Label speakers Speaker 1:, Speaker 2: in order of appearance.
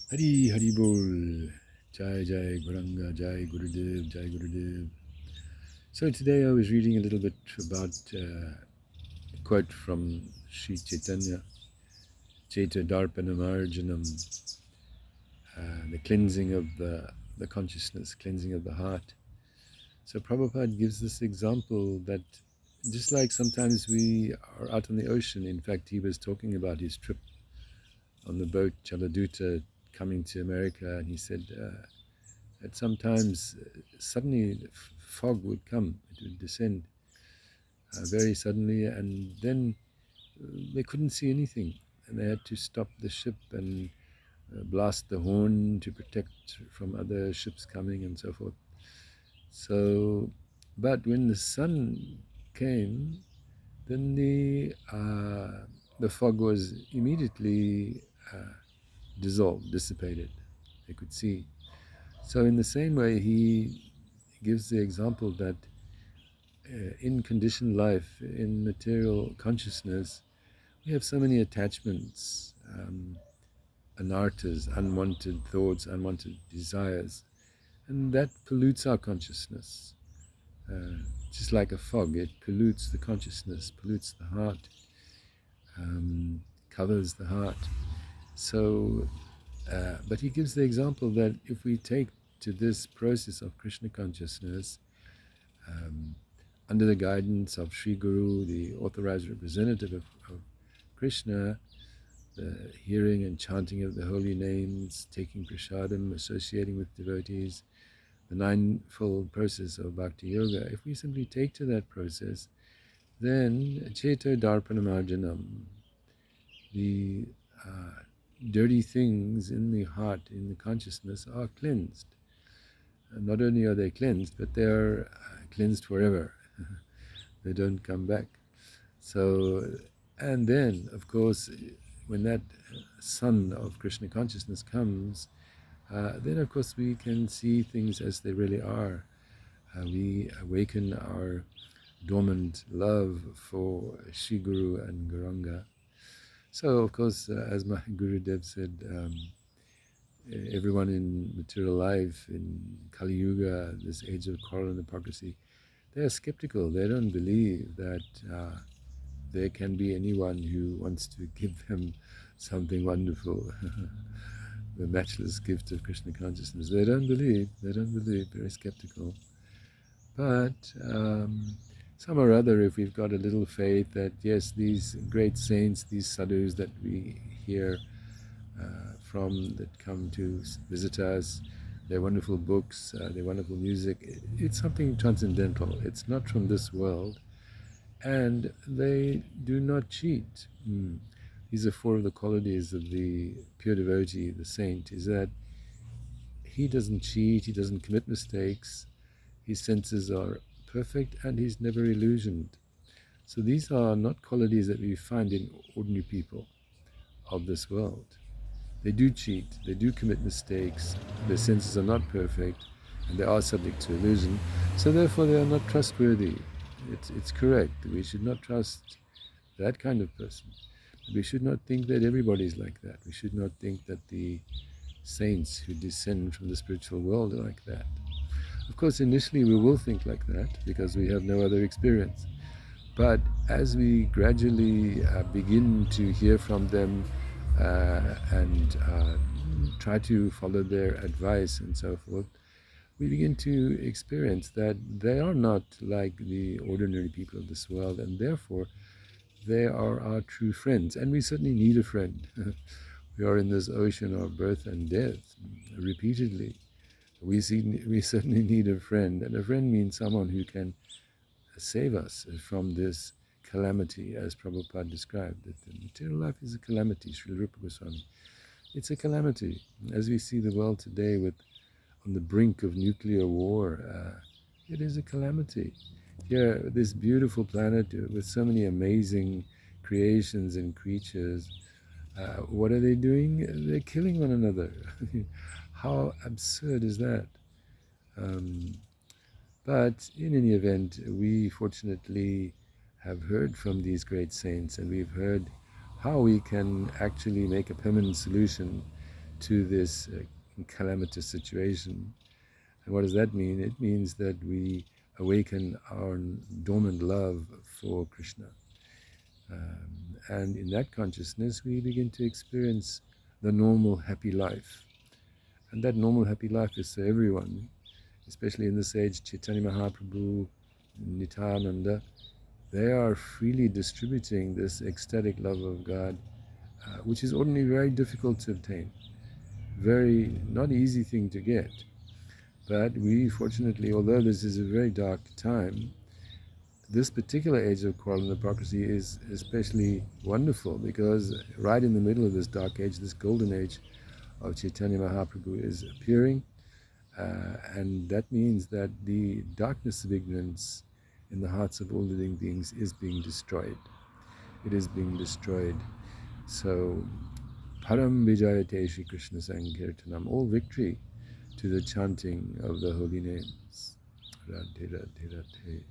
Speaker 1: Hari Hari Bol. Jai Jai Guranga, Jai Gurudev, Jai Gurudev. So today I was reading a little bit about a quote from Sri Chaitanya, Chaita Darpanamarjanam, the cleansing of the consciousness, cleansing of the heart. So Prabhupada gives this example that just like sometimes we are out on the ocean, in fact he was talking about his trip on the boat Chaladuta coming to America, and he said that sometimes suddenly fog would come, it would descend very suddenly, and then they couldn't see anything, and they had to stop the ship and blast the horn to protect from other ships coming and so forth. So, but when the sun came, then the fog was immediately dissolved, dissipated. They could see. So, in the same way, he gives the example that in conditioned life, in material consciousness, we have so many attachments, anartas, unwanted thoughts, unwanted desires, and that pollutes our consciousness. Just like a fog, it pollutes the consciousness, pollutes the heart, covers the heart. So, but he gives the example that if we take to this process of Krishna consciousness, um, under the guidance of Sri Guru, the authorized representative of Krishna, the hearing and chanting of the holy names, taking prasadam, associating with devotees, the ninefold process of bhakti yoga, if we simply take to that process, then Cheto Darpanamarjanam, the dirty things in the heart, in the consciousness, are cleansed. And not only are they cleansed, but they are cleansed forever. They don't come back. So, and then, of course, when that sun of Krishna consciousness comes, then of course we can see things as they really are. We awaken our dormant love for Shri Guru and Gauranga. So, of course, as my Gurudev said, everyone in material life, in Kali Yuga, this age of quarrel and hypocrisy, they are skeptical. They don't believe that there can be anyone who wants to give them something wonderful, the matchless gift of Krishna consciousness. They don't believe, very skeptical. But some or other, if we've got a little faith that, yes, these great saints, these sadhus that we hear from, that come to visit us, their wonderful books, their wonderful music, it's something transcendental. It's not from this world, and they do not cheat. These are four of the qualities of the pure devotee, the saint, is that he doesn't cheat, he doesn't commit mistakes, his senses are perfect, and he's never illusioned. So these are not qualities that we find in ordinary people of this world. They do cheat, they do commit mistakes, their senses are not perfect, and they are subject to illusion, so therefore they are not trustworthy. It's correct. We should not trust that kind of person. We should not think that everybody is like that. We should not think that the saints who descend from the spiritual world are like that. Of course, initially we will think like that because we have no other experience. But as we gradually begin to hear from them and try to follow their advice and so forth, we begin to experience that they are not like the ordinary people of this world, and therefore they are our true friends. And we certainly need a friend. We are in this ocean of birth and death repeatedly. We certainly need a friend, and a friend means someone who can save us from this calamity, as Prabhupada described, that the material life is a calamity, Srila Rupa Goswami. It's a calamity. As we see the world today with on the brink of nuclear war, it is a calamity. Here, this beautiful planet with so many amazing creations and creatures, what are they doing? They're killing one another. How absurd is that? Um, but in any event, we fortunately have heard from these great saints, and we've heard how we can actually make a permanent solution to this calamitous situation. And what does that mean? It means that we awaken our dormant love for Krishna. And in that consciousness, we begin to experience the normal happy life. And that normal happy life is for everyone, especially in this age. Chaitanya Mahaprabhu, Nityananda, they are freely distributing this ecstatic love of God, which is ordinarily very difficult to obtain. Very not easy thing to get. But we fortunately, although this is a very dark time, this particular age of quarrel and hypocrisy is especially wonderful because right in the middle of this dark age, this golden age of Chaitanya Mahaprabhu is appearing, and that means that the darkness of ignorance in the hearts of all living beings is being destroyed. It is being destroyed. So, Param Vijayate Shri Krishna Sankirtanam, all victory to the chanting of the holy names. Radhe Radhe Radhe.